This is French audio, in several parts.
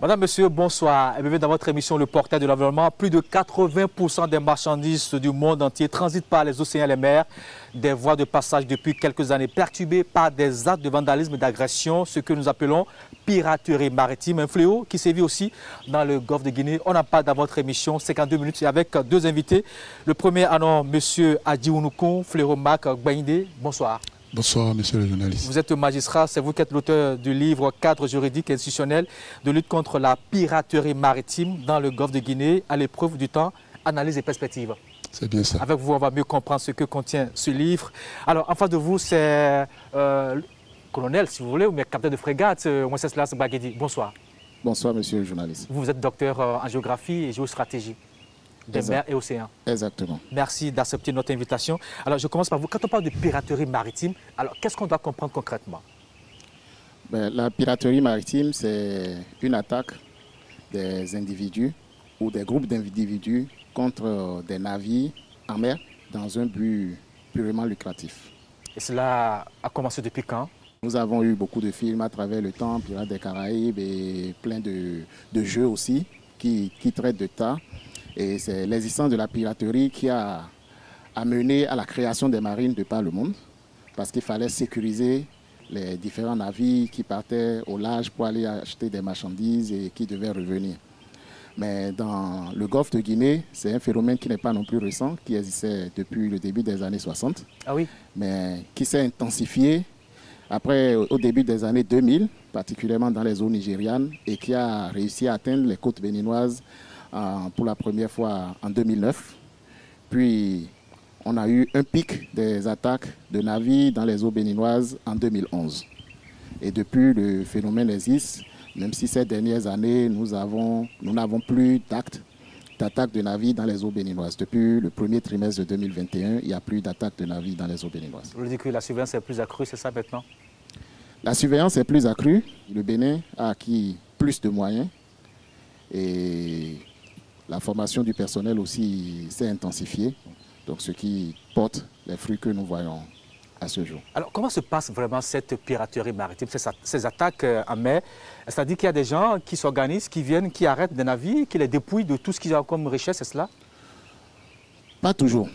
Madame, Monsieur, bonsoir et bienvenue dans votre émission Le Portrait de l'Environnement. Plus de 80% des marchandises du monde entier transitent par les océans et les mers, des voies de passage depuis quelques années perturbées par des actes de vandalisme et d'agression, ce que nous appelons piraterie maritime, un fléau qui sévit aussi dans le golfe de Guinée. On en parle dans votre émission 52 minutes avec deux invités. Le premier, Monsieur Adjiounoukoun Fléromac Gbaïndé. Bonsoir. Bonsoir, monsieur le journaliste. Vous êtes magistrat, c'est vous qui êtes l'auteur du livre Cadre juridique et institutionnel de lutte contre la piraterie maritime dans le golfe de Guinée, à l'épreuve du temps, analyse et perspective. C'est bien ça. Avec vous, on va mieux comprendre ce que contient ce livre. Alors, en face de vous, c'est colonel, si vous voulez, ou bien capitaine de frégate, Wenceslas Baguedi. Bonsoir. Bonsoir, monsieur le journaliste. Vous êtes docteur en géographie et géostratégie des mers et océans. Exactement. Merci d'accepter notre invitation. Alors, je commence par vous. Quand on parle de piraterie maritime, alors qu'est-ce qu'on doit comprendre concrètement? La piraterie maritime, c'est une attaque des individus ou des groupes d'individus contre des navires en mer dans un but purement lucratif. Et cela a commencé depuis quand? Nous avons eu beaucoup de films à travers le temps, Pirates des Caraïbes et plein de jeux aussi qui traitent de ça. Et c'est l'existence de la piraterie qui a amené à la création des marines de par le monde, parce qu'il fallait sécuriser les différents navires qui partaient au large pour aller acheter des marchandises et qui devaient revenir. Mais dans le golfe de Guinée, c'est un phénomène qui n'est pas non plus récent, qui existait depuis le début des années 60, mais qui s'est intensifié après, au début des années 2000, particulièrement dans les zones nigérianes, et qui a réussi à atteindre les côtes béninoises pour la première fois en 2009. Puis, on a eu un pic des attaques de navires dans les eaux béninoises en 2011. Et depuis, le phénomène existe, même si ces dernières années, nous n'avons plus d'actes d'attaque de navires dans les eaux béninoises. Depuis le premier trimestre de 2021, il n'y a plus d'attaque de navires dans les eaux béninoises. Vous dites que la surveillance est plus accrue, c'est ça maintenant? La surveillance est plus accrue. Le Bénin a acquis plus de moyens et la formation du personnel aussi s'est intensifiée, donc ce qui porte les fruits que nous voyons à ce jour. Alors, comment se passe vraiment cette piraterie maritime, ces attaques en mer? C'est-à-dire qu'il y a des gens qui s'organisent, qui viennent, qui arrêtent des navires, qui les dépouillent de tout ce qu'ils ont comme richesse, c'est cela? Pas toujours.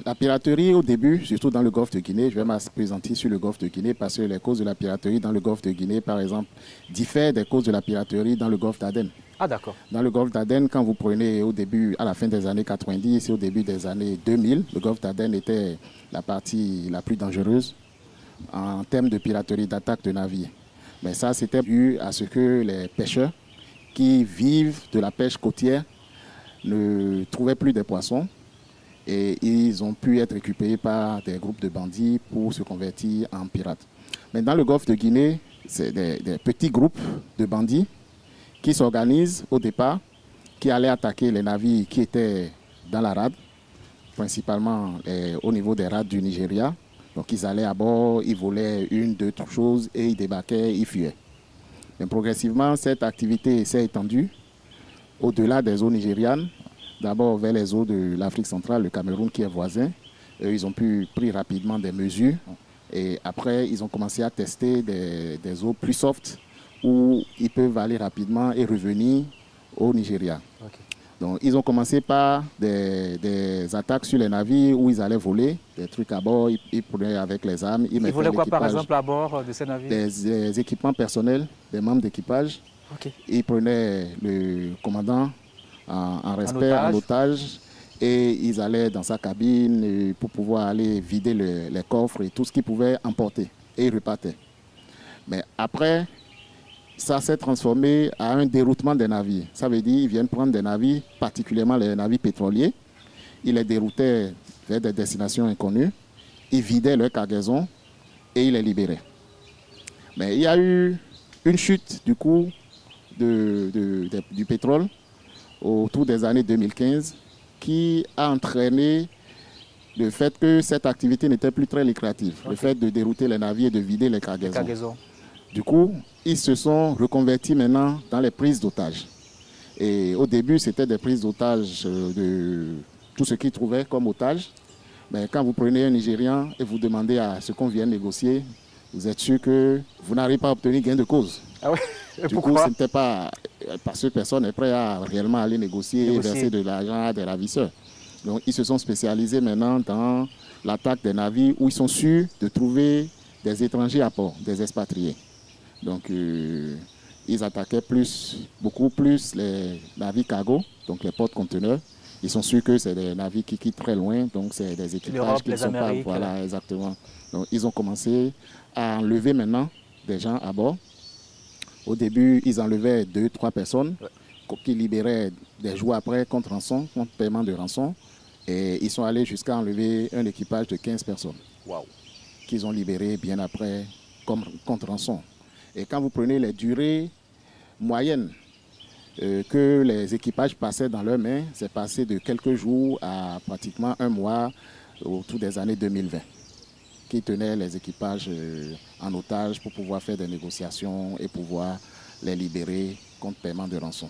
La piraterie, au début, surtout dans le golfe de Guinée, je vais m'appesantir sur le golfe de Guinée parce que les causes de la piraterie dans le golfe de Guinée, par exemple, diffèrent des causes de la piraterie dans le golfe d'Aden. Ah, d'accord. Dans le golfe d'Aden, quand vous prenez au début, à la fin des années 90 et au début des années 2000, le golfe d'Aden était la partie la plus dangereuse en termes de piraterie, d'attaque de navires. Mais ça, c'était dû à ce que les pêcheurs qui vivent de la pêche côtière ne trouvaient plus de poissons et ils ont pu être récupérés par des groupes de bandits pour se convertir en pirates. Mais dans le golfe de Guinée, c'est des petits groupes de bandits qui s'organisent au départ, qui allaient attaquer les navires qui étaient dans la rade, principalement au niveau des rades du Nigeria. Donc ils allaient à bord, ils volaient une, deux, trois choses et ils débarquaient, ils fuyaient. Mais progressivement, cette activité s'est étendue au-delà des eaux nigérianes, d'abord vers les eaux de l'Afrique centrale, le Cameroun qui est voisin. Ils ont pu prendre rapidement des mesures et après ils ont commencé à tester des eaux plus soft où ils peuvent aller rapidement et revenir au Nigeria. Okay. Donc, ils ont commencé par des attaques sur les navires où ils allaient voler, des trucs à bord, ils prenaient avec les armes. Ils volaient quoi par exemple à bord de ces navires? Des équipements personnels, des membres d'équipage. Okay. Ils prenaient le commandant en respect, en otage, et ils allaient dans sa cabine pour pouvoir aller vider les coffres et tout ce qu'ils pouvaient emporter. Et ils repartaient. Mais après, ça s'est transformé à un déroutement des navires. Ça veut dire qu'ils viennent prendre des navires, particulièrement les navires pétroliers. Ils les déroutaient vers des destinations inconnues. Ils vidaient leur cargaison et ils les libéraient. Mais il y a eu une chute du cours du pétrole autour des années 2015 qui a entraîné le fait que cette activité n'était plus très lucrative. Okay. Le fait de dérouter les navires et de vider les cargaisons. Du coup, ils se sont reconvertis maintenant dans les prises d'otages. Et au début, c'était des prises d'otages de tout ce qu'ils trouvaient comme otages. Mais quand vous prenez un Nigérian et vous demandez à ce qu'on vienne négocier, vous êtes sûr que vous n'arrivez pas à obtenir gain de cause. Ah ouais. Du coup, ce n'était pas parce que personne n'est prêt à réellement aller négocier et verser de l'argent à des ravisseurs. Donc, ils se sont spécialisés maintenant dans l'attaque des navires où ils sont sûrs de trouver des étrangers à port, des expatriés. Donc, ils attaquaient beaucoup plus les navires cargo, donc les porte-conteneurs. Ils sont sûrs que c'est des navires qui quittent très loin, donc c'est des équipages qui ne sont pas... Voilà, exactement. Donc, ils ont commencé à enlever maintenant des gens à bord. Au début, ils enlevaient 2-3 personnes qui libéraient des jours après contre rançon, contre paiement de rançon. Et ils sont allés jusqu'à enlever un équipage de 15 personnes qu'ils ont libéré bien après comme contre rançon. Et quand vous prenez les durées moyennes que les équipages passaient dans leurs mains, c'est passé de quelques jours à pratiquement un mois autour des années 2020, qui tenaient les équipages en otage pour pouvoir faire des négociations et pouvoir les libérer contre paiement de rançon.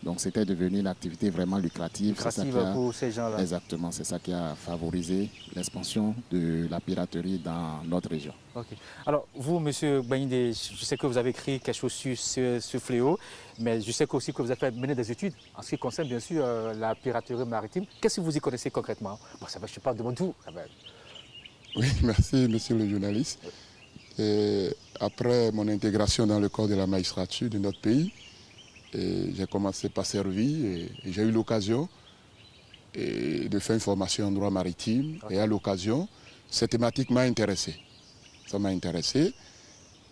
Donc c'était devenu une activité vraiment lucrative. Pour ces gens-là. Exactement, c'est ça qui a favorisé l'expansion de la piraterie dans notre région. Alors vous, M. Gbagnidi, je sais que vous avez écrit quelque chose sur ce fléau, mais je sais aussi que vous avez mené des études en ce qui concerne bien sûr la piraterie maritime. Qu'est-ce que vous y connaissez concrètement? Bon, ça va, je ne sais pas, demande tout. Oui, merci monsieur le journaliste. Et après mon intégration dans le corps de la magistrature de notre pays, j'ai commencé par servir et j'ai eu l'occasion de faire une formation en droit maritime. Et à l'occasion, cette thématique m'a intéressé. Ça m'a intéressé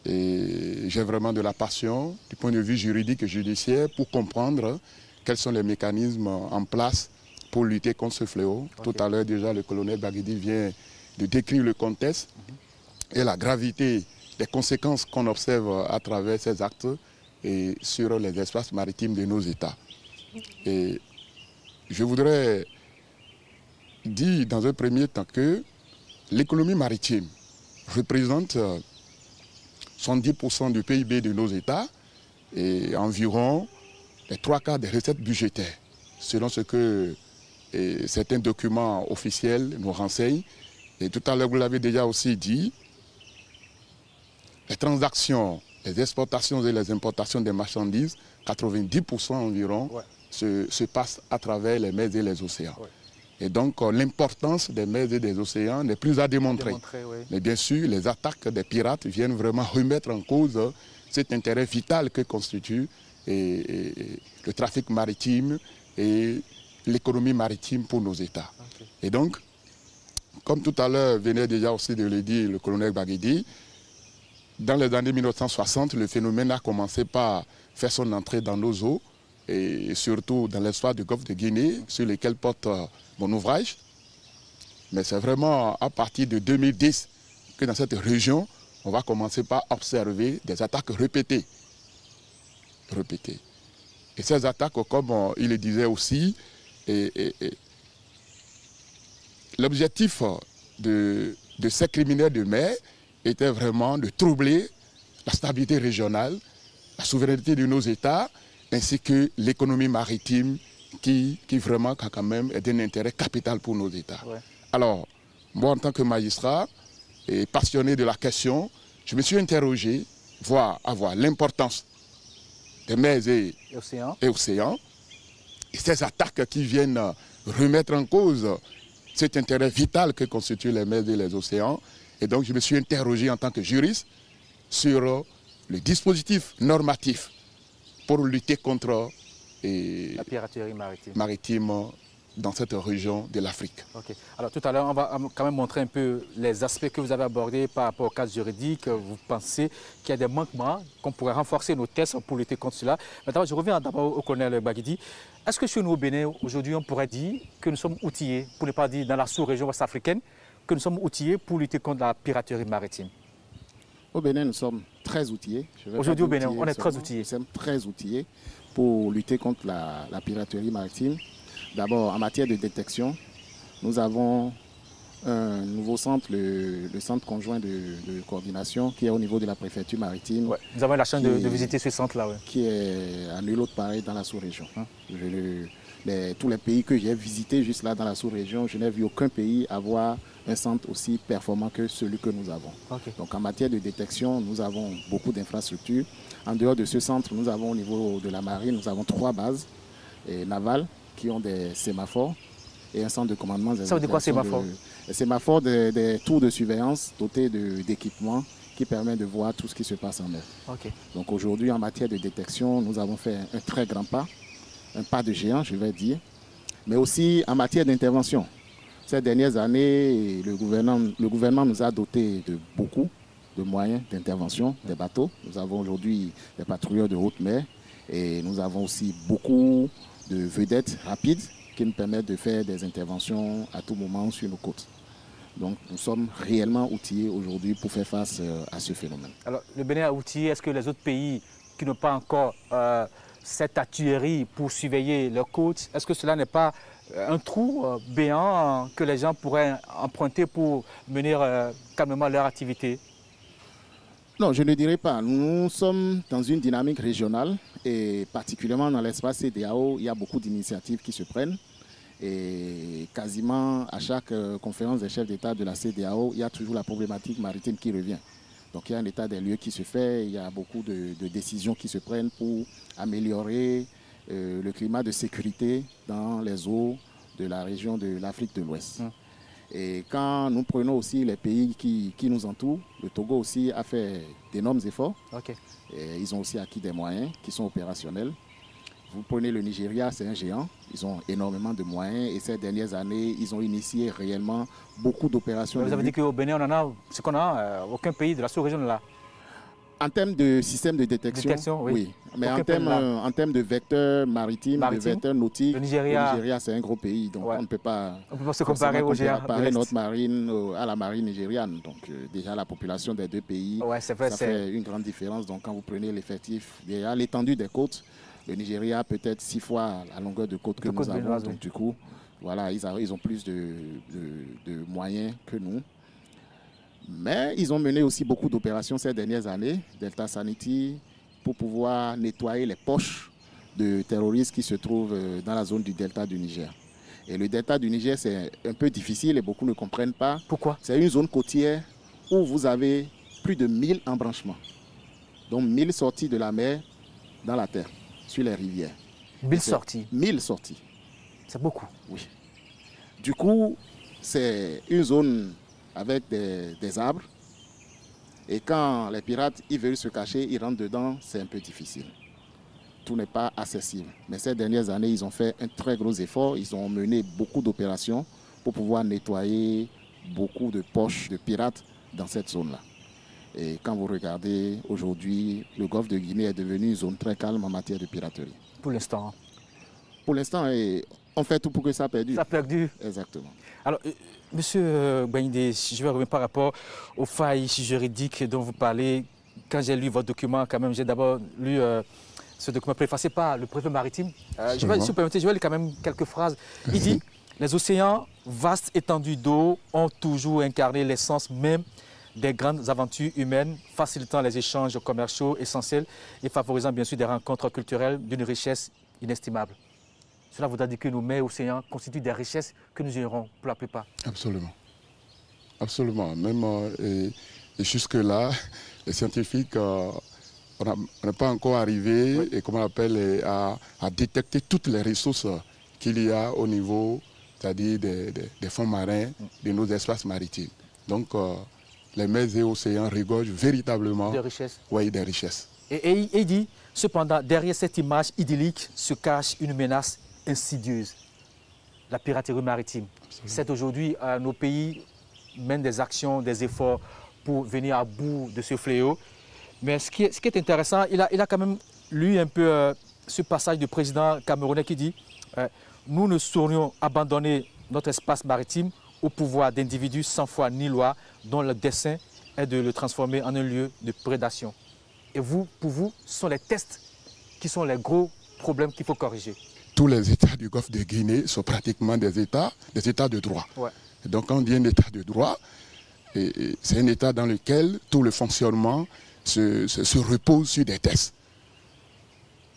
et j'ai vraiment de la passion du point de vue juridique et judiciaire pour comprendre quels sont les mécanismes en place pour lutter contre ce fléau. Tout à l'heure déjà, le colonel Gbagnidi vient de décrire le contexte et la gravité des conséquences qu'on observe à travers ces actes et sur les espaces maritimes de nos États. Et je voudrais dire dans un premier temps que l'économie maritime représente 70% du PIB de nos États et environ les 3/4 des recettes budgétaires, selon ce que certains documents officiels nous renseignent. Et tout à l'heure, vous l'avez déjà aussi dit, les transactions, les exportations et les importations des marchandises, 90% environ, se passent à travers les mers et les océans. Et donc l'importance des mers et des océans n'est plus à démontrer. Mais bien sûr, les attaques des pirates viennent vraiment remettre en cause cet intérêt vital que constitue le trafic maritime et l'économie maritime pour nos États. Et donc, comme tout à l'heure venait déjà aussi de le dire le colonel Gbagnidi, dans les années 1960, le phénomène a commencé par faire son entrée dans nos eaux, et surtout dans l'espace du golfe de Guinée, sur lesquels porte mon ouvrage. Mais c'est vraiment à partir de 2010 que dans cette région, on va commencer par observer des attaques répétées. Et ces attaques, comme il le disait aussi, l'objectif de ces criminels de mer était vraiment de troubler la stabilité régionale, la souveraineté de nos États, ainsi que l'économie maritime qui vraiment quand même est d'un intérêt capital pour nos États. Alors, moi en tant que magistrat et passionné de la question, je me suis interrogé, à voir l'importance des mers et océans, et ces attaques qui viennent remettre en cause cet intérêt vital que constituent les mers et les océans. Et donc je me suis interrogé en tant que juriste sur le dispositif normatif pour lutter contre la piraterie maritime dans cette région de l'Afrique. Alors tout à l'heure, on va quand même montrer un peu les aspects que vous avez abordés par rapport au cadre juridique. Vous pensez qu'il y a des manquements, qu'on pourrait renforcer nos tests pour lutter contre cela. Maintenant, je reviens d'abord au colonel Gbagnidi. Est-ce que chez nous au Bénin, aujourd'hui, on pourrait dire que nous sommes outillés, pour ne pas dire dans la sous-région ouest-africaine, que nous sommes outillés pour lutter contre la piraterie maritime? Au Bénin, nous sommes très outillés. Aujourd'hui au Bénin, on est très outillés. Nous sommes très outillés pour lutter contre la piraterie maritime. D'abord, en matière de détection, nous avons un nouveau centre, le centre conjoint de coordination, qui est au niveau de la préfecture maritime. Nous avons la chance de visiter ce centre-là. Qui est à nul autre pareil dans la sous-région. Tous les pays que j'ai visités juste là dans la sous-région, je n'ai vu aucun pays avoir un centre aussi performant que celui que nous avons. Okay. Donc en matière de détection, nous avons beaucoup d'infrastructures. En dehors de ce centre, nous avons au niveau de la marine, nous avons 3 bases navales qui ont des sémaphores et un centre de commandement. Ça veut dire quoi, sémaphore? Sémaphore, des tours de surveillance dotés d'équipements qui permettent de voir tout ce qui se passe en mer. Okay. Donc aujourd'hui, en matière de détection, nous avons fait un très grand pas, un pas de géant, je vais dire, mais aussi en matière d'intervention. Ces dernières années, le gouvernement nous a dotés de beaucoup de moyens d'intervention des bateaux. Nous avons aujourd'hui des patrouilleurs de haute mer et nous avons aussi beaucoup de vedettes rapides qui nous permettent de faire des interventions à tout moment sur nos côtes. Donc nous sommes réellement outillés aujourd'hui pour faire face à ce phénomène. Alors le Bénin est outillé, est-ce que les autres pays qui n'ont pas encore cette artillerie pour surveiller leurs côtes, est-ce que cela n'est pas un trou béant que les gens pourraient emprunter pour mener calmement leur activité? Non, je ne dirais pas. Nous sommes dans une dynamique régionale et particulièrement dans l'espace CEDEAO, il y a beaucoup d'initiatives qui se prennent. Et quasiment à chaque conférence des chefs d'État de la CEDEAO, il y a toujours la problématique maritime qui revient. Donc il y a un état des lieux qui se fait, il y a beaucoup de décisions qui se prennent pour améliorer le climat de sécurité dans les eaux de la région de l'Afrique de l'Ouest. Et quand nous prenons aussi les pays qui nous entourent, le Togo aussi a fait d'énormes efforts. Okay. Et ils ont aussi acquis des moyens qui sont opérationnels. Vous prenez le Nigeria, c'est un géant. Ils ont énormément de moyens et ces dernières années, ils ont initié réellement beaucoup d'opérations. Vous avez dit qu'au Bénin, on en a ce qu'on a, aucun pays de la sous-région là. En termes de système de détection, oui. Mais en termes de vecteurs maritimes, de vecteurs nautiques, le Nigeria c'est un gros pays, donc on ne peut pas se comparer au géant. Comparer notre marine à la marine nigériane. Donc déjà la population des deux pays, ça fait une grande différence. Donc quand vous prenez l'effectif, déjà l'étendue des côtes, le Nigeria a peut-être 6 fois la longueur de côte que nous avons. Donc du coup, voilà, ils ont plus de moyens que nous. Mais ils ont mené aussi beaucoup d'opérations ces dernières années, Delta Sanity, pour pouvoir nettoyer les poches de terroristes qui se trouvent dans la zone du delta du Niger. Et le delta du Niger, c'est un peu difficile et beaucoup ne comprennent pas. Pourquoi? C'est une zone côtière où vous avez plus de 1000 embranchements. Donc 1000 sorties de la mer dans la terre, sur les rivières. 1000 sorties? 1000 sorties. C'est beaucoup. Oui. Du coup, c'est une zone avec des arbres. Et quand les pirates ils veulent se cacher, ils rentrent dedans, c'est un peu difficile. Tout n'est pas accessible. Mais ces dernières années, ils ont fait un très gros effort. Ils ont mené beaucoup d'opérations pour pouvoir nettoyer beaucoup de poches de pirates dans cette zone-là. Et quand vous regardez, aujourd'hui, le golfe de Guinée est devenu une zone très calme en matière de piraterie. Pour l'instant. Pour l'instant, on fait tout pour que ça perdure. Ça perdure. Exactement. Alors, Monsieur Gbagnidé, je vais revenir par rapport aux failles juridiques dont vous parlez. Quand j'ai lu votre document, quand même, j'ai d'abord lu ce document préfacé par le préfet maritime. Si vous permettez, je vais lire quand même quelques phrases. Il dit « Les océans, vastes étendues d'eau, ont toujours incarné l'essence même des grandes aventures humaines, facilitant les échanges commerciaux essentiels et favorisant bien sûr des rencontres culturelles d'une richesse inestimable. » Cela voudra dire que nos mers et océans constituent des richesses que nous ignorons pour la plupart. Absolument. Absolument. Même et jusque-là, les scientifiques, on n'est pas encore arrivé et comment on appelle, à détecter toutes les ressources qu'il y a au niveau, c'est-à-dire des fonds marins, de nos espaces maritimes. Donc, les mers et océans regorgent véritablement des richesses. Oui, des richesses. Et il dit, cependant, derrière cette image idyllique se cache une menace insidieuse, la piraterie maritime. C'est aujourd'hui, nos pays mènent des actions, des efforts pour venir à bout de ce fléau. Mais ce qui est intéressant, il a quand même lu un peu ce passage du président camerounais qui dit nous ne saurions abandonner notre espace maritime au pouvoir d'individus sans foi ni loi, dont le dessein est de le transformer en un lieu de prédation. Et vous, pour vous, ce sont les tests qui sont les gros problèmes qu'il faut corriger. Tous les États du Golfe de Guinée sont pratiquement des États de droit. Ouais. Donc quand on dit un État de droit, c'est un État dans lequel tout le fonctionnement se repose sur des tests.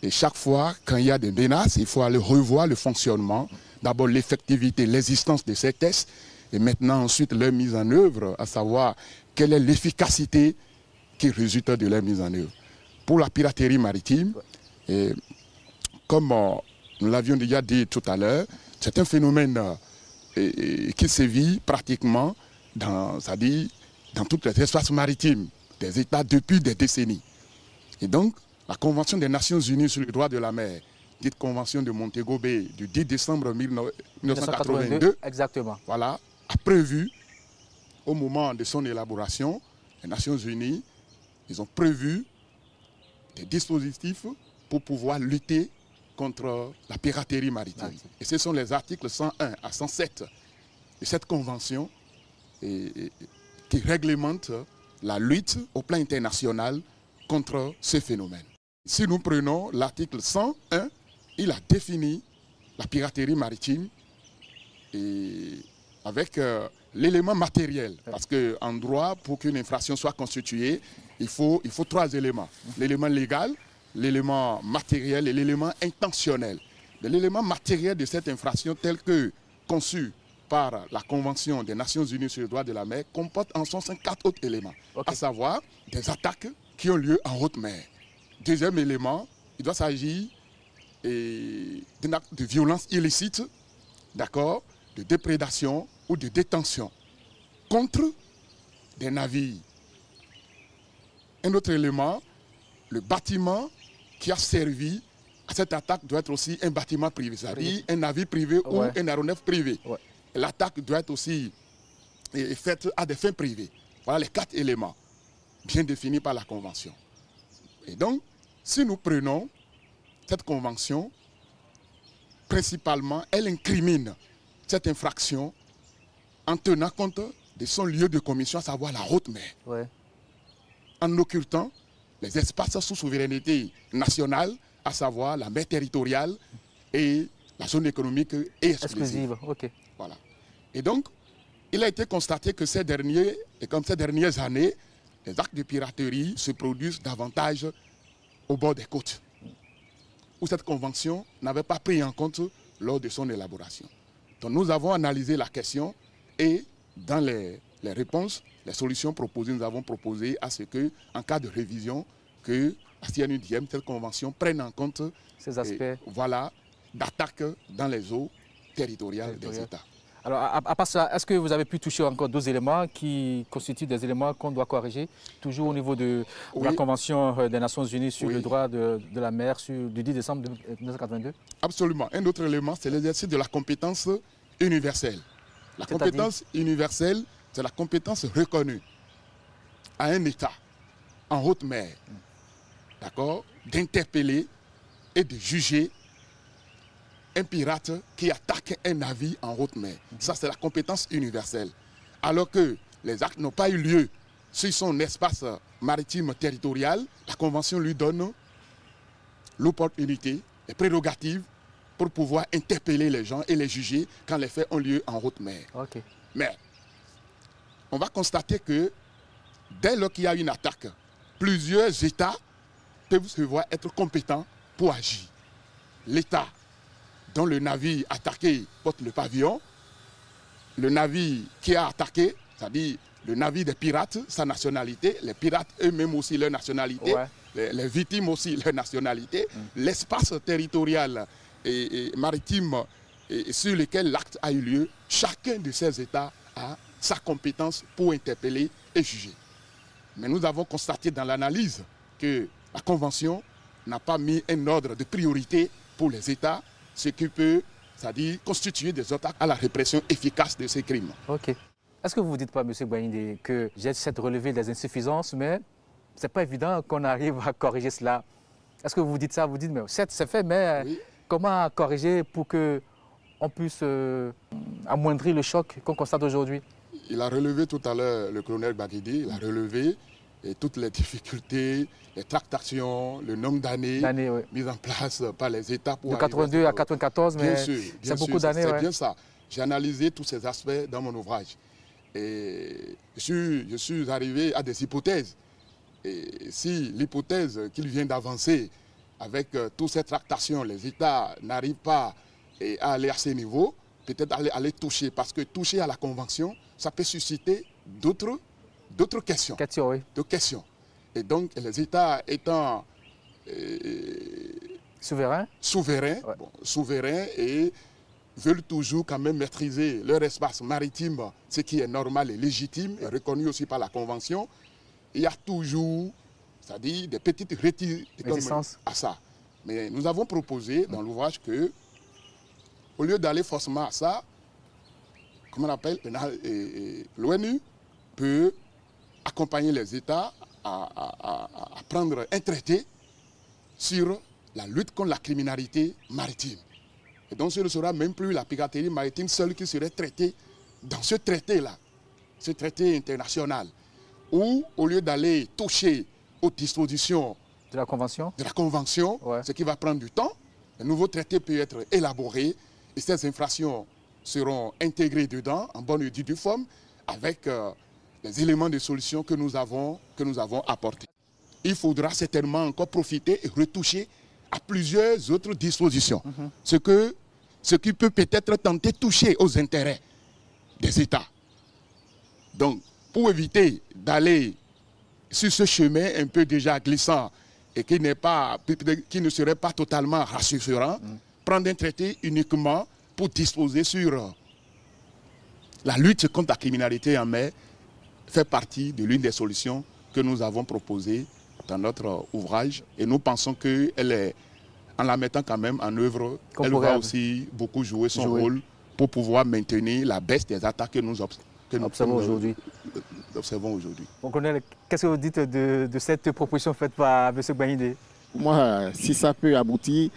Et chaque fois, quand il y a des menaces, il faut aller revoir le fonctionnement, d'abord l'effectivité, l'existence de ces tests, et maintenant ensuite leur mise en œuvre, à savoir quelle est l'efficacité qui résulte de leur mise en œuvre. Pour la piraterie maritime, et comme nous l'avions déjà dit tout à l'heure, c'est un phénomène qui sévit pratiquement dans tous les espaces maritimes des États depuis des décennies. Et donc, la Convention des Nations Unies sur le droit de la mer, dite Convention de Montego Bay du 10 décembre 1982, exactement. Voilà, a prévu, au moment de son élaboration, les Nations Unies, ils ont prévu des dispositifs pour pouvoir lutter contre la piraterie maritime. Et ce sont les articles 101 à 107 de cette convention qui réglementent la lutte au plan international contre ce phénomène. Si nous prenons l'article 101, il a défini la piraterie maritime et avec l'élément matériel. Parce qu'en droit, pour qu'une infraction soit constituée, il faut 3 éléments. L'élément légal, l'élément matériel et l'élément intentionnel. L'élément matériel de cette infraction, tel que conçu par la Convention des Nations Unies sur le droit de la mer, comporte en son sein 4 autres éléments, à savoir des attaques qui ont lieu en haute mer. Deuxième élément, il doit s'agir d'un acte de violence illicite, d'accord, de déprédation ou de détention contre des navires. Un autre élément, le bâtiment qui a servi à cette attaque doit être aussi un bâtiment privé, c'est-à-dire un navire privé ou un aéronef privé. L'attaque doit être aussi faite à des fins privées. Voilà les 4 éléments bien définis par la Convention. Et donc, si nous prenons cette Convention, principalement, elle incrimine cette infraction en tenant compte de son lieu de commission, à savoir la haute mer. En occultant les espaces sous souveraineté nationale, à savoir la mer territoriale et la zone économique et exclusive. Voilà. Et donc, il a été constaté que ces dernières années, les actes de piraterie se produisent davantage au bord des côtes, où cette convention n'avait pas pris en compte lors de son élaboration. Donc nous avons analysé la question et dans les réponses, les solutions proposées, nous avons proposé à ce que, en cas de révision, que la CNUDM, cette convention, prenne en compte ces aspects d'attaque dans les eaux territoriales des États. Alors, à part ça, est-ce que vous avez pu toucher encore 2 éléments qui constituent des éléments qu'on doit corriger, toujours au niveau de la Convention des Nations Unies sur le droit de la mer du 10 décembre 1982? Absolument. Un autre élément, c'est l'exercice de la compétence universelle. La compétence universelle, c'est la compétence reconnue à un État en haute mer, d'accord, d'interpeller et de juger un pirate qui attaque un navire en haute mer. Ça, c'est la compétence universelle. Alors que les actes n'ont pas eu lieu sur son espace maritime territorial, la Convention lui donne l'opportunité, les prérogatives pour pouvoir interpeller les gens et les juger quand les faits ont lieu en haute mer. Mais on va constater que dès lors qu'il y a une attaque, plusieurs États peuvent se voir être compétents pour agir. L'État dont le navire attaqué porte le pavillon, le navire qui a attaqué, c'est-à-dire le navire des pirates, sa nationalité, les pirates eux-mêmes aussi leur nationalité, les victimes aussi leur nationalité, l'espace territorial et maritime sur lequel l'acte a eu lieu, chacun de ces États a sa compétence pour interpeller et juger. Mais nous avons constaté dans l'analyse que la Convention n'a pas mis un ordre de priorité pour les États, ce qui peut, c'est-à-dire constituer des obstacles à la répression efficace de ces crimes. Est-ce que vous ne dites pas, M. Gbagnindé, que j'essaie de relever des insuffisances, mais ce n'est pas évident qu'on arrive à corriger cela? Est-ce que vous dites ça? Vous dites, mais c'est fait, mais comment corriger pour qu'on puisse amoindrir le choc qu'on constate aujourd'hui? Il a relevé tout à l'heure, le colonel Baguidi, il a relevé toutes les difficultés, les tractations, le nombre d'années mises en place par les États. Pour de 82 à 94, mais c'est beaucoup d'années. C'est bien ça. J'ai analysé tous ces aspects dans mon ouvrage. Et je suis arrivé à des hypothèses. Et si l'hypothèse qu'il vient d'avancer avec toutes ces tractations, les États n'arrivent pas à aller à ces niveaux, peut-être aller toucher, parce que toucher à la Convention, ça peut susciter d'autres questions. Oui. D'autres questions. Et donc, les États étant souverains, ouais. Souverains et veulent toujours quand même maîtriser leur espace maritime, ce qui est normal et légitime, et reconnu aussi par la Convention. Il y a toujours, c'est-à-dire des petites réticences à ça. Mais nous avons proposé dans l'ouvrage que, au lieu d'aller forcément à ça, comment on appelle, l'ONU peut accompagner les États à prendre un traité sur la lutte contre la criminalité maritime. Et donc ce ne sera même plus la piraterie maritime seule qui serait traitée dans ce traité-là, ce traité international, où au lieu d'aller toucher aux dispositions de la Convention, ouais. Ce qui va prendre du temps, un nouveau traité peut être élaboré et ces infractions seront intégrées dedans en bonne et due forme avec les éléments de solution que nous avons apportés. Il faudra certainement encore profiter et retoucher à plusieurs autres dispositions. Ce qui peut peut-être tenter de toucher aux intérêts des États. Donc, pour éviter d'aller sur ce chemin un peu déjà glissant et qui ne serait pas totalement rassurant, prendre un traité uniquement pour disposer sur la lutte contre la criminalité en mer fait partie de l'une des solutions que nous avons proposées dans notre ouvrage. Et nous pensons qu'elle est, en la mettant quand même en œuvre, elle va aussi beaucoup jouer son rôle pour pouvoir maintenir la baisse des attaques que nous observons aujourd'hui. On connaît, qu'est-ce que vous dites de cette proposition faite par M. Gbagindé? Moi, si ça peut aboutir,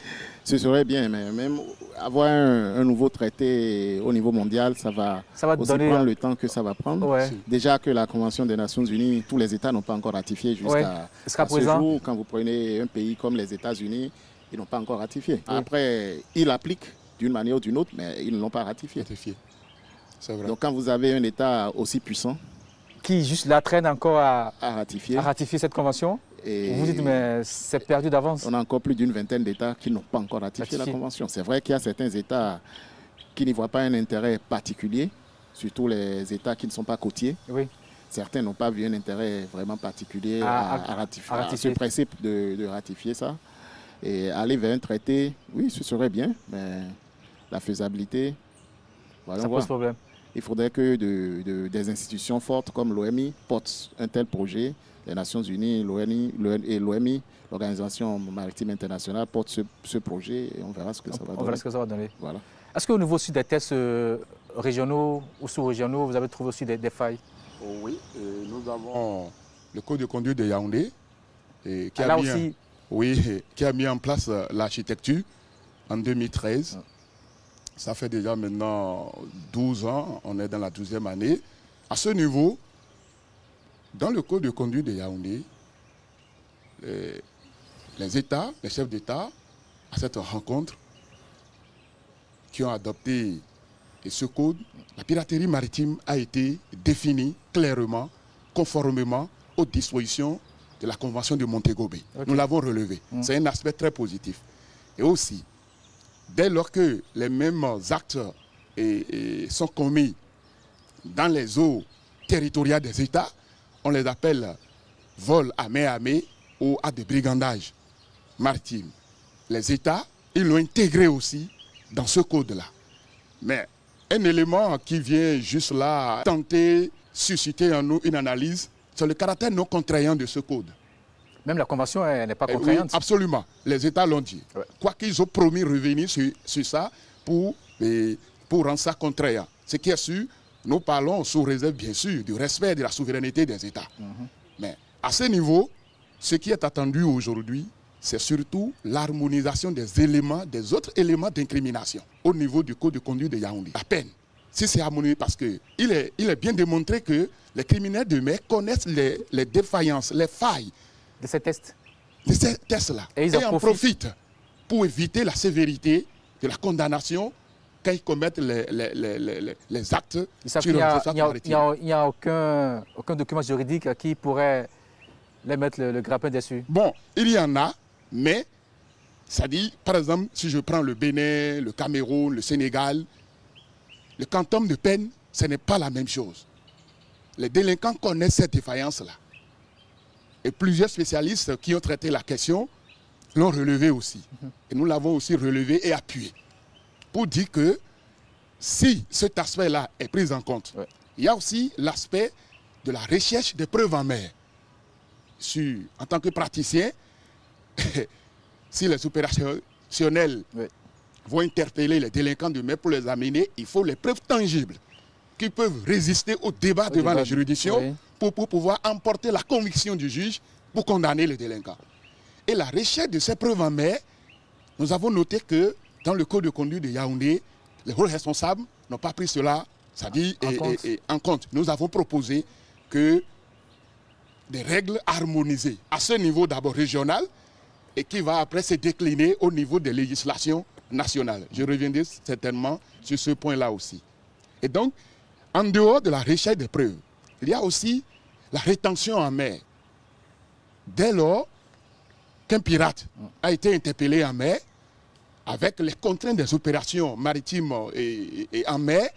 ce serait bien, mais même avoir un nouveau traité au niveau mondial, ça va aussi prendre le temps que ça va prendre. Ouais. Déjà que la Convention des Nations Unies, tous les États n'ont pas encore ratifié jusqu'à ce jour. Quand vous prenez un pays comme les États-Unis, ils n'ont pas encore ratifié. Oui. Après, ils l'appliquent d'une manière ou d'une autre, mais ils ne l'ont pas ratifié. C'est vrai. Donc quand vous avez un État aussi puissant, qui juste la traîne encore à ratifier cette convention, et vous dites mais c'est perdu d'avance. On a encore plus d'une vingtaine d'États qui n'ont pas encore ratifié la convention. C'est vrai qu'il y a certains États qui n'y voient pas un intérêt particulier, surtout les États qui ne sont pas côtiers. Oui. Certains n'ont pas vu un intérêt vraiment particulier à ce principe de ratifier ça. Et aller vers un traité, oui, ce serait bien, mais la faisabilité, ça pose problème. Il faudrait que des institutions fortes comme l'OMI portent un tel projet. Les Nations Unies, l'OMI, l'Organisation maritime internationale, portent ce projet et on verra ce que ça va donner. On verra ce que ça va donner. Voilà. Est-ce qu'au niveau aussi des tests régionaux ou sous-régionaux, vous avez trouvé aussi des failles? Oui, nous avons le Code de conduite de Yaoundé qui a mis en place l'architecture en 2013. Ça fait déjà maintenant 12 ans, on est dans la 12e année. À ce niveau, dans le Code de conduite de Yaoundé, les États, les chefs d'État, à cette rencontre, qui ont adopté ce code, la piraterie maritime a été définie clairement, conformément aux dispositions de la Convention de Montego Bay. Nous l'avons relevé. C'est un aspect très positif. Et aussi, dès lors que les mêmes actes sont commis dans les eaux territoriales des États, on les appelle vol à main ou actes de brigandage maritime. Les États, ils l'ont intégré aussi dans ce code-là. Mais un élément qui vient juste là tenter, susciter en nous une analyse, c'est le caractère non contraignant de ce code. Même la Convention n'est pas contraignante. Oui, absolument. Les États l'ont dit. Ouais. Quoi qu'ils ont promis revenir sur ça pour rendre ça contraignant. Ce qui est sûr, nous parlons sous réserve, bien sûr, du respect de la souveraineté des États. Mais à ce niveau, ce qui est attendu aujourd'hui, c'est surtout l'harmonisation des autres éléments d'incrimination au niveau du Code de conduite de Yaoundé. À peine. Si c'est harmonisé, parce qu'il est bien démontré que les criminels de mer connaissent les défaillances, les failles de ces tests. De ces tests-là. Et ils en profitent pour éviter la sévérité de la condamnation quand ils commettent les actes sur le territoire maritime. Il n'y a aucun document juridique qui pourrait les mettre le grappin dessus. Bon, il y en a, mais ça dit, par exemple, si je prends le Bénin, le Cameroun, le Sénégal, le quantum de peine, ce n'est pas la même chose. Les délinquants connaissent cette défaillance-là. Et plusieurs spécialistes qui ont traité la question l'ont relevé aussi. Et nous l'avons aussi relevé et appuyé. Pour dire que si cet aspect-là est pris en compte, il y a aussi l'aspect de la recherche des preuves en mer. En tant que praticien, si les opérationnels vont interpeller les délinquants de mer pour les amener, il faut les preuves tangibles qui peuvent résister au débat devant la juridiction pour pouvoir emporter la conviction du juge pour condamner les délinquants. Et la recherche de ces preuves en mer, nous avons noté que dans le code de conduite de Yaoundé, les hauts responsables n'ont pas pris cela en compte. Nous avons proposé que des règles harmonisées à ce niveau d'abord régional et qui va après se décliner au niveau des législations nationales. Je reviendrai certainement sur ce point-là aussi. Et donc, en dehors de la recherche des preuves, il y a aussi la rétention en mer. Dès lors qu'un pirate a été interpellé en mer, avec les contraintes des opérations maritimes et en mer,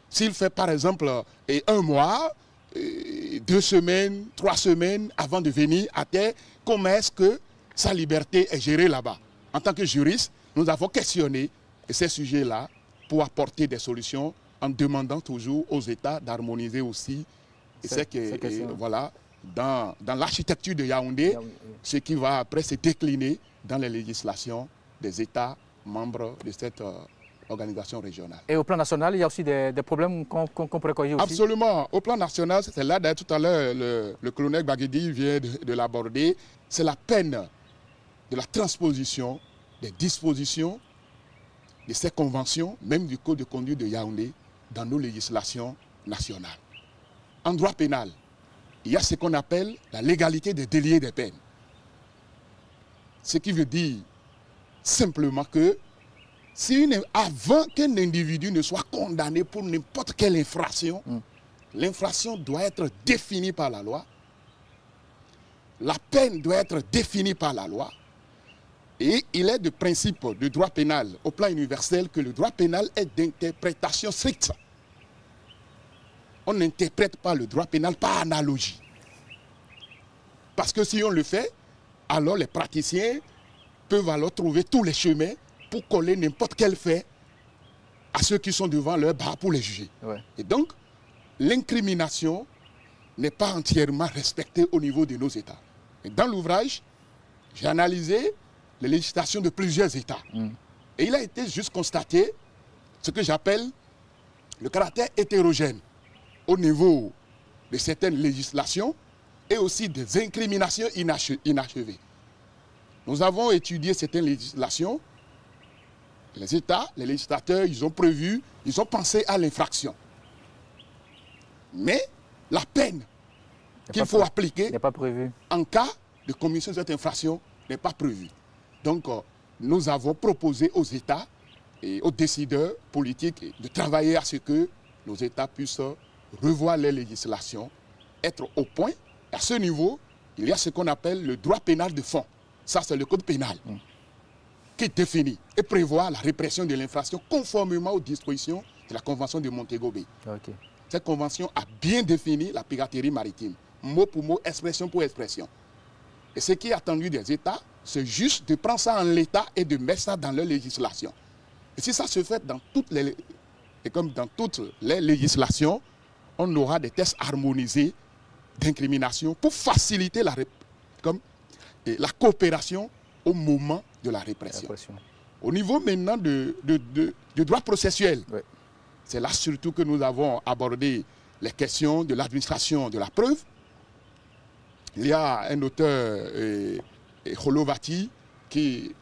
s'il fait par exemple 1 mois, 2 semaines, 3 semaines avant de venir à terre, comment est-ce que sa liberté est gérée là-bas? En tant que juriste, nous avons questionné ces sujets-là pour apporter des solutions en demandant toujours aux États d'harmoniser aussi voilà, dans l'architecture de Yaoundé, ce qui va après se décliner dans les législations des États membres de cette organisation régionale. Et au plan national, il y a aussi des problèmes qu'on pourrait corriger aussi? Absolument. Au plan national, c'est là, d'ailleurs, tout à l'heure, le colonel Baguedi vient de l'aborder, c'est la peine de la transposition des dispositions de ces conventions, même du Code de conduite de Yaoundé, dans nos législations nationales. En droit pénal, il y a ce qu'on appelle la légalité des délits et des peines. Ce qui veut dire simplement que avant qu'un individu ne soit condamné pour n'importe quelle infraction, l'infraction doit être définie par la loi, la peine doit être définie par la loi, et il est de principe de droit pénal au plan universel que le droit pénal est d'interprétation stricte. On n'interprète pas le droit pénal par analogie. Parce que si on le fait, alors les praticiens peuvent alors trouver tous les chemins pour coller n'importe quel fait à ceux qui sont devant leur barre pour les juger. Et donc, l'incrimination n'est pas entièrement respectée au niveau de nos États. Et dans l'ouvrage, j'ai analysé les législations de plusieurs États. Et il a été juste constaté ce que j'appelle le caractère hétérogène au niveau de certaines législations et aussi des incriminations inachevées. Nous avons étudié certaines législations. Les États, les législateurs, ils ont pensé à l'infraction. Mais la peine qu'il faut appliquer en cas de commission de cette infraction n'est pas prévue. Donc, nous avons proposé aux États et aux décideurs politiques de travailler à ce que nos États puissent revoir les législations, être au point. À ce niveau, il y a ce qu'on appelle le droit pénal de fond. Ça, c'est le code pénal qui définit et prévoit la répression de l'infraction conformément aux dispositions de la Convention de Montego Bay. Cette convention a bien défini la piraterie maritime, mot pour mot, expression pour expression. Et ce qui est attendu des États, c'est juste de prendre ça en l'état et de mettre ça dans leur législation. Et si ça se fait dans toutes les législations, on aura des tests harmonisés d'incrimination pour faciliter la coopération au moment de la répression. Au niveau maintenant du droit processuel, c'est là surtout que nous avons abordé les questions de l'administration de la preuve. Il y a un auteur, Holovati, qui,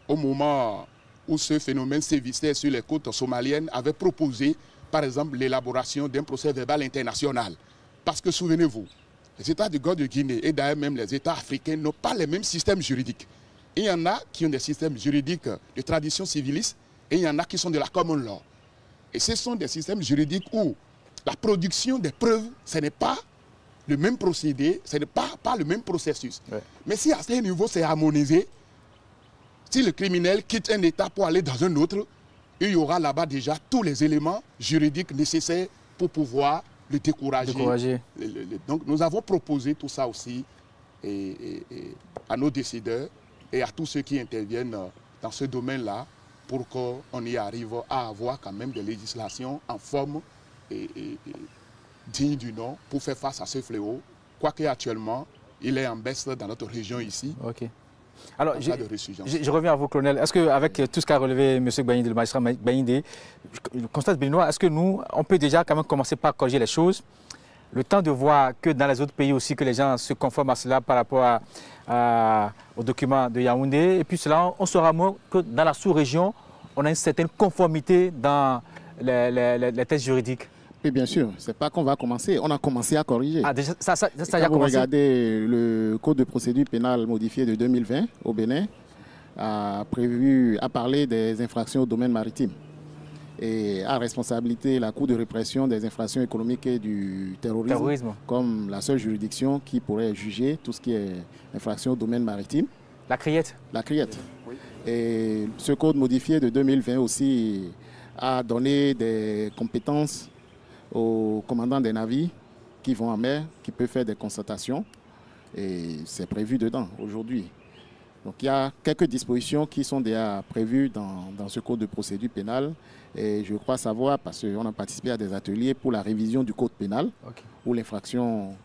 au moment où ce phénomène sévissait sur les côtes somaliennes, avait proposé, par exemple, l'élaboration d'un procès verbal international. Parce que, souvenez-vous, les États du Golfe de Guinée et d'ailleurs même les États africains n'ont pas les mêmes systèmes juridiques. Il y en a qui ont des systèmes juridiques de tradition civiliste et il y en a qui sont de la common law. Et ce sont des systèmes juridiques où la production des preuves, ce n'est pas le même procédé, ce n'est pas le même processus. Mais si à ce niveau c'est harmonisé, si le criminel quitte un État pour aller dans un autre, il y aura là-bas déjà tous les éléments juridiques nécessaires pour pouvoir le décourager. Donc nous avons proposé tout ça aussi à nos décideurs et à tous ceux qui interviennent dans ce domaine-là pour qu'on y arrive à avoir quand même des législations en forme et digne du nom pour faire face à ce fléau, quoique actuellement il est en baisse dans notre région ici. Ok. Alors, je reviens à vous, colonel. Est-ce qu'avec tout ce qu'a relevé M. Gbaïndé, le magistrat Gbaïndé, je constate, Benoît, est-ce que nous, on peut déjà quand même commencer par corriger les choses, le temps de voir que dans les autres pays aussi, que les gens se conforment à cela par rapport aux documents de Yaoundé, et puis cela, on saura moins que dans la sous-région, on a une certaine conformité dans les textes juridiques. Oui, bien sûr. Ce n'est pas qu'on va commencer. On a commencé à corriger. Ah, déjà, ça a quand déjà vous commencé. regardez le Code de procédure pénale modifié de 2020 au Bénin, a parlé des infractions au domaine maritime et a responsabilité la Cour de répression des infractions économiques et du terrorisme. Comme la seule juridiction qui pourrait juger tout ce qui est infraction au domaine maritime. La criette. La criette. Oui. Et ce code modifié de 2020 aussi a donné des compétences aux commandants des navires qui vont en mer, qui peuvent faire des constatations. Et c'est prévu dedans aujourd'hui. Donc il y a quelques dispositions qui sont déjà prévues dans ce code de procédure pénale. Et je crois savoir, parce qu'on a participé à des ateliers pour la révision du code pénal, où l'infraction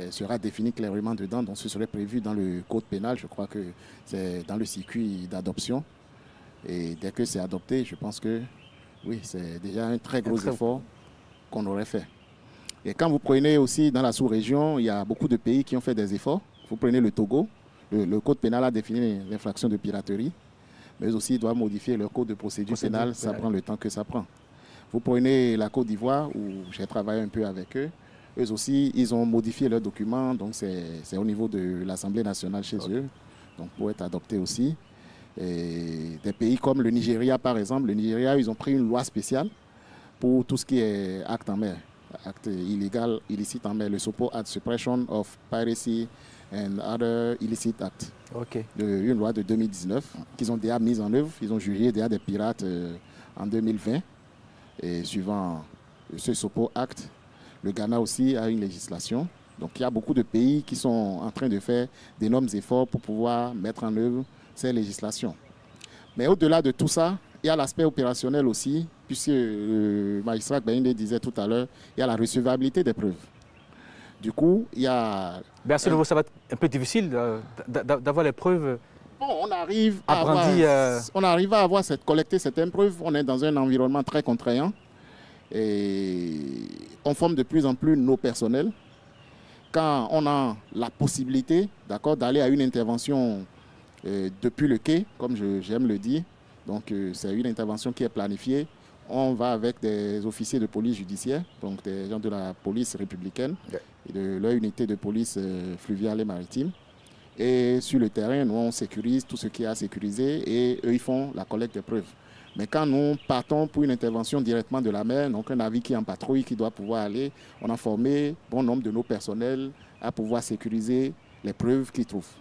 sera définie clairement dedans. Donc ce serait prévu dans le code pénal. Je crois que c'est dans le circuit d'adoption. Et dès que c'est adopté, je pense que oui, c'est déjà un très gros effort qu'on aurait fait. Et quand vous prenez aussi dans la sous-région, il y a beaucoup de pays qui ont fait des efforts. Vous prenez le Togo, le code pénal a défini l'infraction de piraterie, mais aussi doit modifier leur code de procédure pénale, ça prend le temps que ça prend. Vous prenez la Côte d'Ivoire, où j'ai travaillé un peu avec eux, eux aussi, ils ont modifié leurs documents, donc c'est au niveau de l'Assemblée nationale chez eux, donc pour être adopté aussi. Et des pays comme le Nigeria, par exemple, le Nigeria, ils ont pris une loi spéciale pour tout ce qui est acte en mer, acte illégal, illicite en mer, le SOPO Act, Suppression of Piracy and Other Illicit Acts. Une loi de 2019 qu'ils ont déjà mise en œuvre. Ils ont jugé déjà des pirates en 2020. Et suivant ce SOPO Act, le Ghana aussi a une législation. Donc il y a beaucoup de pays qui sont en train de faire d'énormes efforts pour pouvoir mettre en œuvre ces législations. Mais au-delà de tout ça, il y a l'aspect opérationnel aussi, puisque le magistrat Gbaïndé disait tout à l'heure, il y a la recevabilité des preuves. Du coup, il y a... Bien sûr, ça va être un peu difficile d'avoir les preuves. Bon, on arrive à collecter certaines preuves. On est dans un environnement très contraignant. Et on forme de plus en plus nos personnels. Quand on a la possibilité, d'aller à une intervention depuis le quai, comme j'aime le dire, donc c'est une intervention qui est planifiée. On va avec des officiers de police judiciaire, donc des gens de la police républicaine, et de leur unité de police fluviale et maritime. Et sur le terrain, nous, on sécurise tout ce qui est à sécuriser et eux, ils font la collecte des preuves. Mais quand nous partons pour une intervention directement de la mer, donc un navire qui est en patrouille, qui doit pouvoir aller, on a formé bon nombre de nos personnels à pouvoir sécuriser les preuves qu'ils trouvent.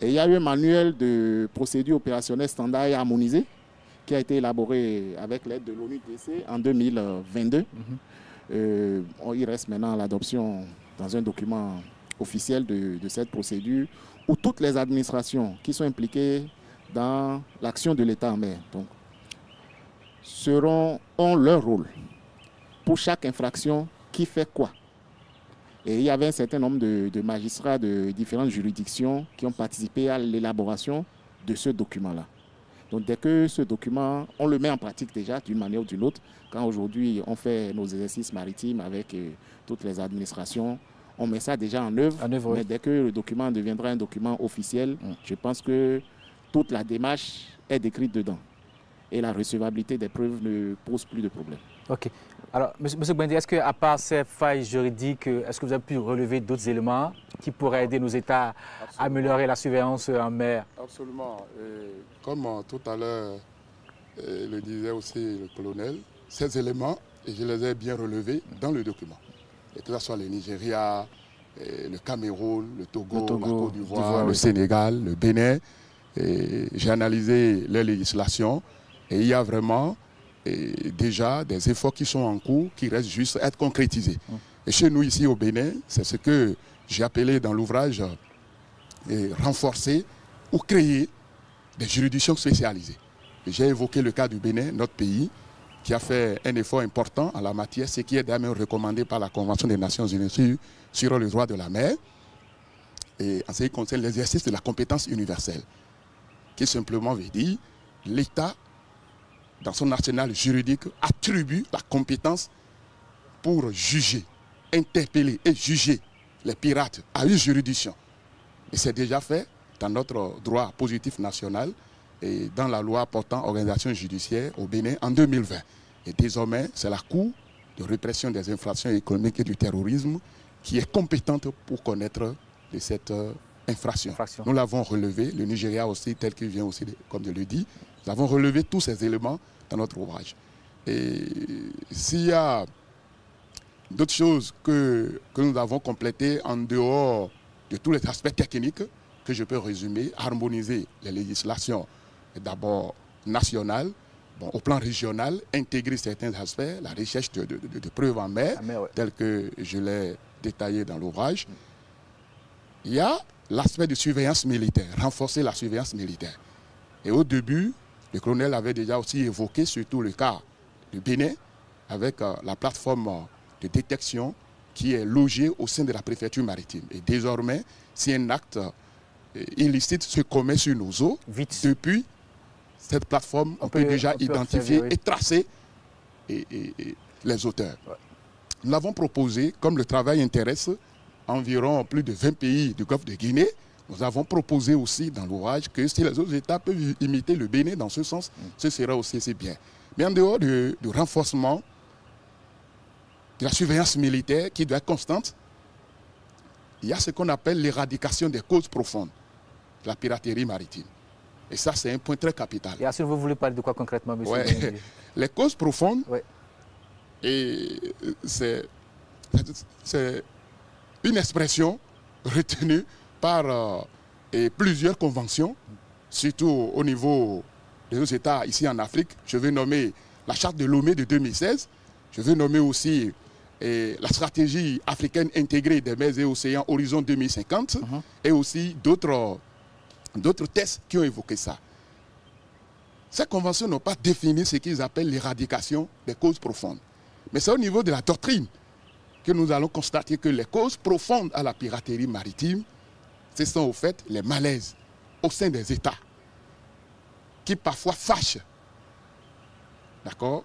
Et il y a eu un manuel de procédure opérationnelle standard et harmonisé qui a été élaboré avec l'aide de l'ONU-DC en 2022. Il reste maintenant l'adoption dans un document officiel de cette procédure où toutes les administrations qui sont impliquées dans l'action de l'État en mer ont leur rôle pour chaque infraction qui fait quoi. Et il y avait un certain nombre de magistrats de différentes juridictions qui ont participé à l'élaboration de ce document-là. Donc dès que ce document, on le met en pratique déjà d'une manière ou d'une autre, quand aujourd'hui on fait nos exercices maritimes avec toutes les administrations, on met ça déjà en œuvre, mais dès que le document deviendra un document officiel, je pense que toute la démarche est décrite dedans. Et la recevabilité des preuves ne pose plus de problème. Ok. Alors, M. Gbaïndé, est-ce qu'à part ces failles juridiques, est-ce que vous avez pu relever d'autres éléments qui pourraient aider nos États à améliorer la surveillance en mer? Absolument. Et comme tout à l'heure le disait aussi le colonel, ces éléments, je les ai bien relevés dans le document. Et que ce soit le Nigeria, le Cameroun, le Togo, la Côte d'Ivoire, le Sénégal, le Bénin. J'ai analysé les législations et il y a vraiment déjà des efforts qui sont en cours, qui restent juste à être concrétisés. Et chez nous, ici au Bénin, c'est ce que j'ai appelé dans l'ouvrage renforcer ou créer des juridictions spécialisées. J'ai évoqué le cas du Bénin, notre pays, qui a fait un effort important en la matière, ce qui est d'ailleurs recommandé par la Convention des Nations Unies sur le droit de la mer, et en ce qui concerne l'exercice de la compétence universelle, qui simplement veut dire l'État, dans son arsenal juridique, attribue la compétence pour juger, interpeller et juger les pirates à une juridiction. Et c'est déjà fait dans notre droit positif national et dans la loi portant organisation judiciaire au Bénin en 2020. Et désormais, c'est la Cour de répression des infractions économiques et du terrorisme qui est compétente pour connaître de cette infraction. Nous l'avons relevé, le Nigeria aussi, tel qu'il vient aussi, comme je le dis, nous avons relevé tous ces éléments dans notre ouvrage. Et s'il y a d'autres choses que nous avons complétées en dehors de tous les aspects techniques, que je peux résumer, harmoniser les législations d'abord nationales, bon, au plan régional, intégrer certains aspects, la recherche de preuves en mer, tel que je l'ai détaillé dans l'ouvrage. Il y a l'aspect de surveillance militaire, renforcer la surveillance militaire. Et au début, le colonel avait déjà aussi évoqué surtout le cas du Bénin avec la plateforme de détection qui est logée au sein de la préfecture maritime. Et désormais, si un acte illicite se commet sur nos eaux, depuis cette plateforme, on peut déjà identifier et tracer les auteurs. Nous l'avons proposé, comme le travail intéresse environ plus de 20 pays du Golfe de Guinée, nous avons proposé aussi dans l'ouvrage que si les autres États peuvent imiter le Bénin dans ce sens, ce sera aussi assez bien. Mais en dehors du renforcement de la surveillance militaire qui doit être constante, il y a ce qu'on appelle l'éradication des causes profondes de la piraterie maritime. Et ça, c'est un point très capital. Et si vous voulez parler de quoi concrètement, monsieur? Les causes profondes, et c'est une expression retenue par plusieurs conventions, surtout au niveau des États ici en Afrique. Je vais nommer la charte de Lomé de 2016. Je vais nommer aussi la stratégie africaine intégrée des mers et océans Horizon 2050 et aussi d'autres textes qui ont évoqué ça. Ces conventions n'ont pas défini ce qu'ils appellent l'éradication des causes profondes. Mais c'est au niveau de la doctrine que nous allons constater que les causes profondes à la piraterie maritime, ce sont au fait les malaises au sein des États qui parfois fâchent, d'accord,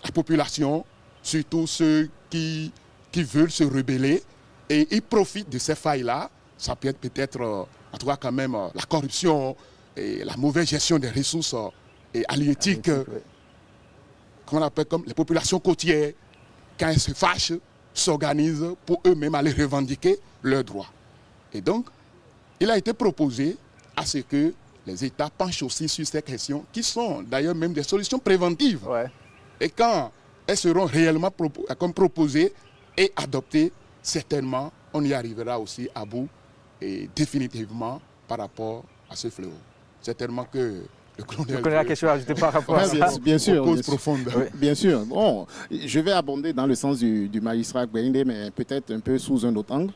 la population, surtout ceux qui veulent se rebeller, et ils profitent de ces failles-là. Ça peut être peut-être, en tout cas quand même, la corruption et la mauvaise gestion des ressources halieutiques, qu'on appelle comme les populations côtières, quand elles se fâchent, s'organisent pour eux-mêmes aller revendiquer leurs droits. Et donc, il a été proposé à ce que les États penchent aussi sur ces questions, qui sont d'ailleurs même des solutions préventives. Et quand elles seront réellement proposées et adoptées, certainement, on y arrivera aussi à bout et définitivement par rapport à ce fléau. Certainement que le colonel... la question à ajouter par rapport à ça. Bien sûr. Cause profonde. Bien sûr. Bon, je vais abonder dans le sens du magistrat Gbeinde, mais peut-être un peu sous un autre angle.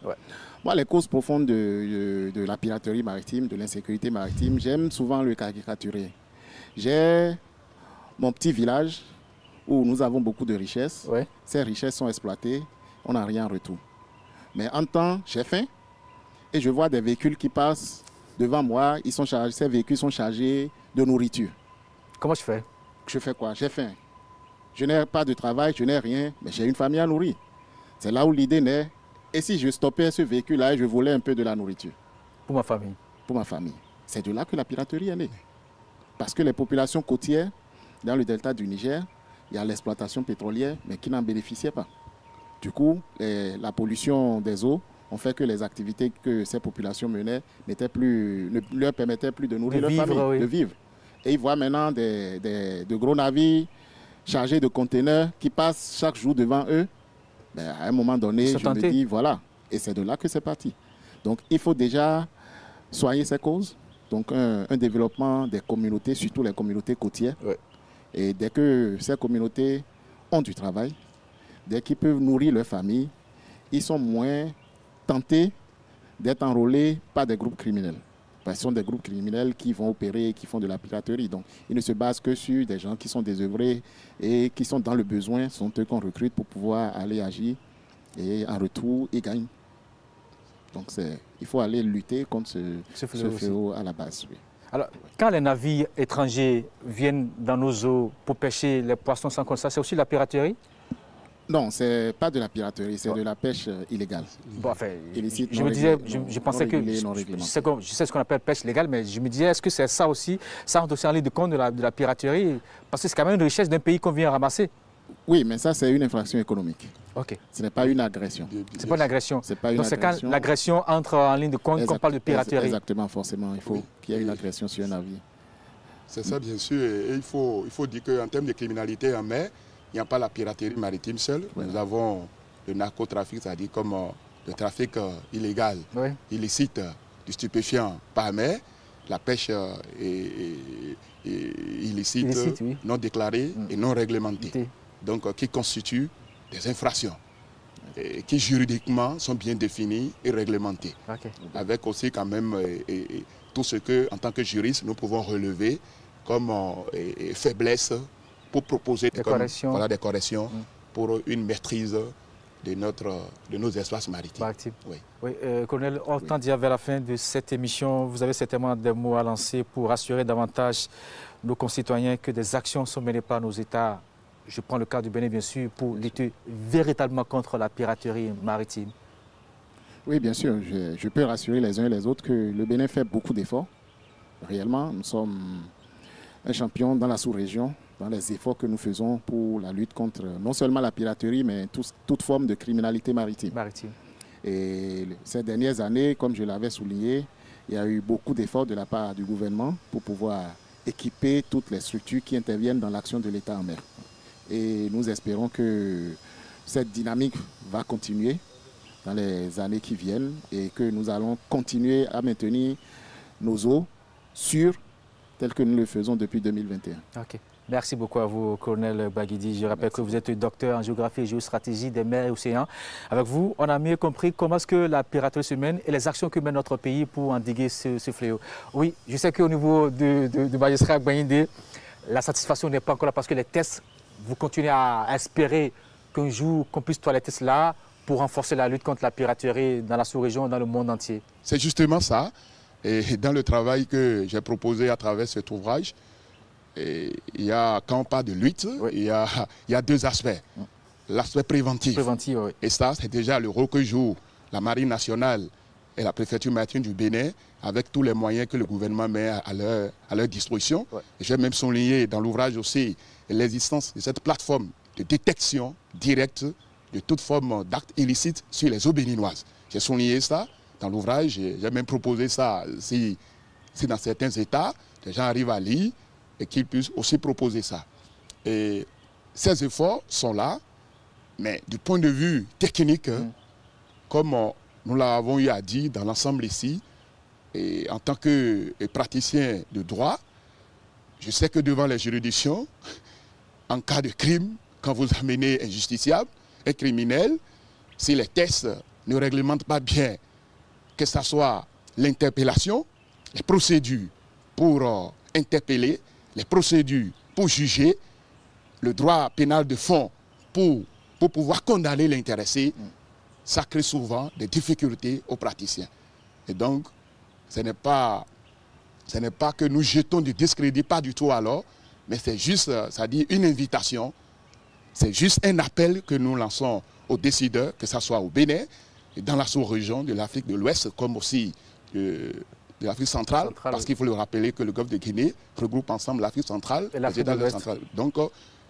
Moi, les causes profondes de la piraterie maritime, de l'insécurité maritime, j'aime souvent le caricaturer. J'ai mon petit village où nous avons beaucoup de richesses. Ces richesses sont exploitées, on n'a rien en retour. Mais en temps, j'ai faim et je vois des véhicules qui passent devant moi. Ils sont chargés, ces véhicules sont chargés de nourriture. Comment je fais? Je fais quoi? J'ai faim. Je n'ai pas de travail, je n'ai rien, mais j'ai une famille à nourrir. C'est là où l'idée naît. Et si je stoppais ce véhicule-là et je volais un peu de la nourriture? Pour ma famille. Pour ma famille. C'est de là que la piraterie est née. Parce que les populations côtières, dans le delta du Niger, il y a l'exploitation pétrolière, mais qui n'en bénéficiait pas. Du coup, la pollution des eaux ont fait que les activités que ces populations menaient ne leur permettaient plus de nourrir leur famille, de vivre. Et ils voient maintenant de gros navires chargés de conteneurs qui passent chaque jour devant eux. Ben, à un moment donné, je me dis, voilà. Et c'est de là que c'est parti. Donc, il faut déjà soigner ces causes. Donc, un développement des communautés, surtout les communautés côtières, Et dès que ces communautés ont du travail, dès qu'ils peuvent nourrir leur famille, ils sont moins tentés d'être enrôlés par des groupes criminels. Parce que ce sont des groupes criminels qui vont opérer, qui font de la piraterie. Donc, ils ne se basent que sur des gens qui sont désœuvrés et qui sont dans le besoin, sont eux qu'on recrute pour pouvoir aller agir. Et en retour, ils gagnent. Donc, il faut aller lutter contre ce fléau à la base. Oui. Alors, quand les navires étrangers viennent dans nos eaux pour pêcher les poissons sans constat, c'est aussi la piraterie? Non, ce n'est pas de la piraterie, c'est de la pêche illégale. Bon, enfin, illicite, je me disais, je pensais que, je sais ce qu'on appelle pêche légale, mais je me disais, est-ce que c'est ça aussi, ça entre aussi en ligne de compte de la piraterie? Parce que c'est quand même une richesse d'un pays qu'on vient ramasser. Oui, mais ça, c'est une infraction économique. Ok. Ce n'est pas une agression. C'est pas une agression. C'est pas une Donc c'est quand l'agression entre en ligne de compte qu'on parle de piraterie. Exactement, forcément. Il faut qu'il y ait une agression sur un navire. C'est ça, bien sûr. Et il faut dire qu'en termes de criminalité en mer, il n'y a pas la piraterie maritime seule. Oui. Nous avons le narcotrafic, c'est-à-dire comme le trafic illégal, oui, illicite du stupéfiant par mer, la pêche illicite oui, non déclarée et non réglementée. Donc qui constituent des infractions qui juridiquement sont bien définies et réglementées. Okay. Avec aussi quand même tout ce que, en tant que juriste, nous pouvons relever comme faiblesse pour proposer des corrections pour une maîtrise de nos espaces maritimes. Oui. Oui, colonel, on tend dire vers la fin de cette émission, vous avez certainement des mots à lancer pour rassurer davantage nos concitoyens que des actions sont menées par nos États. Je prends le cas du Bénin, bien sûr, pour lutter véritablement contre la piraterie maritime. Oui, bien sûr. Je peux rassurer les uns et les autres que le Bénin fait beaucoup d'efforts. Réellement, nous sommes un champion dans la sous-région, dans les efforts que nous faisons pour la lutte contre non seulement la piraterie, mais toute forme de criminalité maritime. Et ces dernières années, comme je l'avais souligné, il y a eu beaucoup d'efforts de la part du gouvernement pour pouvoir équiper toutes les structures qui interviennent dans l'action de l'État en mer. Et nous espérons que cette dynamique va continuer dans les années qui viennent et que nous allons continuer à maintenir nos eaux sûres telles que nous le faisons depuis 2021. Okay. Merci beaucoup à vous, colonel Baguidi. Je rappelle que vous êtes docteur en géographie et géostratégie des mers et océans. Avec vous, on a mieux compris comment est-ce que la piraterie se mène et les actions que mène notre pays pour endiguer ce fléau. Oui, je sais qu'au niveau du magistrat Baguidi, la satisfaction n'est pas encore là parce que les tests, vous continuez à espérer qu'un jour qu'on puisse toiletter cela pour renforcer la lutte contre la piraterie dans la sous-région, dans le monde entier. C'est justement ça. Et dans le travail que j'ai proposé à travers cet ouvrage, quand on parle de lutte, oui, il y a deux aspects. L'aspect préventif. Oui. Et ça, c'est déjà le rôle que joue la Marine nationale et la préfecture maritime du Bénin avec tous les moyens que le gouvernement met à leur disposition. Oui. J'ai même souligné dans l'ouvrage aussi l'existence de cette plateforme de détection directe de toute forme d'actes illicites sur les eaux béninoises. J'ai souligné ça dans l'ouvrage, j'ai même proposé ça si dans certains États, les gens arrivent à lire et qu'ils puissent aussi proposer ça. Et ces efforts sont là, mais du point de vue technique, comme nous l'avons eu à dire dans l'ensemble ici, et en tant que praticien de droit, je sais que devant les juridictions, en cas de crime, quand vous amenez un justiciable, un criminel, si les tests ne réglementent pas bien, que ce soit l'interpellation, les procédures pour interpeller, les procédures pour juger, le droit pénal de fond pour pouvoir condamner l'intéressé, ça crée souvent des difficultés aux praticiens. Et donc, ce n'est pas que nous jetons du discrédit, pas du tout alors, mais c'est juste, c'est-à-dire une invitation, c'est juste un appel que nous lançons aux décideurs, que ce soit au Bénin, et dans la sous-région de l'Afrique de l'Ouest, comme aussi de l'Afrique centrale, parce qu'il faut le rappeler que le golfe de Guinée regroupe ensemble l'Afrique centrale et l'Afrique de l'Ouest. Donc,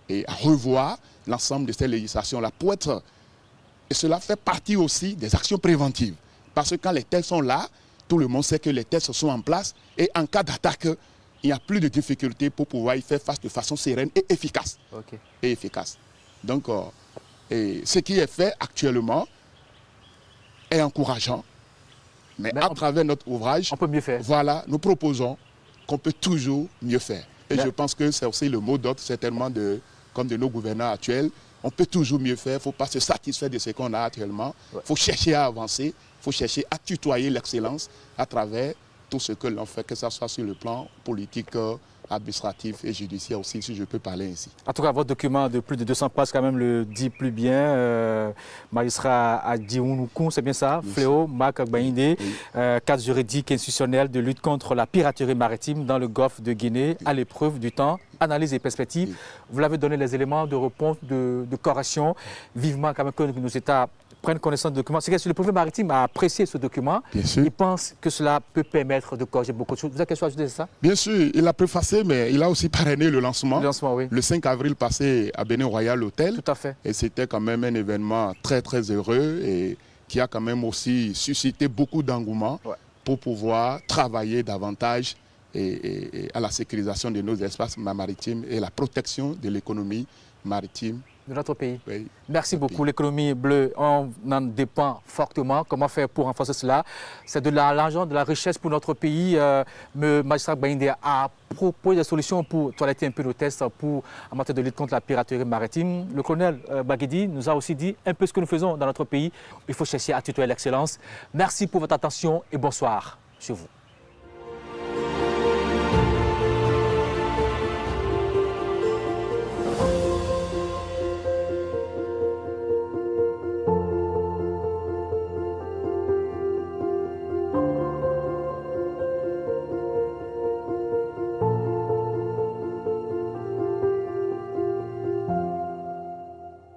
et à revoir l'ensemble de ces législations-là pour être... Et cela fait partie aussi des actions préventives. Parce que quand les tests sont là, tout le monde sait que les tests sont en place et en cas d'attaque, il n'y a plus de difficulté pour pouvoir y faire face de façon sereine et efficace. Donc, ce qui est fait actuellement est encourageant. Mais à travers notre ouvrage, on peut mieux faire. Voilà, nous proposons qu'on peut toujours mieux faire. Et je pense que c'est aussi le mot d'ordre, certainement, comme de nos gouvernants actuels. On peut toujours mieux faire, il ne faut pas se satisfaire de ce qu'on a actuellement. Il faut chercher à avancer, il faut chercher à tutoyer l'excellence à travers tout ce que l'on fait, que ce soit sur le plan politique, administratif et judiciaire aussi, si je peux parler ainsi. En tout cas, votre document de plus de 200 pages quand même le dit plus bien. Magistrat Adjiounoukou, c'est bien ça, oui. Fléau, Marc Agbaïndé, oui. Cadre juridique institutionnel de lutte contre la piraterie maritime dans le golfe de Guinée, oui. À l'épreuve du temps, analyse et perspective. Oui. Vous l'avez donné les éléments de réponse, de correction. Vivement quand même que nos États prennent connaissance du document. C'est que le préfet maritime a apprécié ce document. Il pense que cela peut permettre de corriger beaucoup de choses. Vous avez quelque chose à ajouter à ça? Bien sûr, il a préfacé, mais il a aussi parrainé le lancement. Oui. Le 5 avril passé à Bénin Royal Hotel. Tout à fait. Et c'était quand même un événement très, très heureux et qui a quand même aussi suscité beaucoup d'engouement pour pouvoir travailler davantage et à la sécurisation de nos espaces maritimes et la protection de l'économie maritime de notre pays. Oui, merci beaucoup. L'économie bleue, on en dépend fortement. Comment faire pour renforcer cela? C'est de l'argent, de la richesse pour notre pays. Le magistrat Baïndé a proposé des solutions pour toiletter un peu nos tests en matière de lutte contre la piraterie maritime. Le colonel Baguidi nous a aussi dit un peu ce que nous faisons dans notre pays. Il faut chercher à tutoyer l'excellence. Merci pour votre attention et bonsoir chez vous.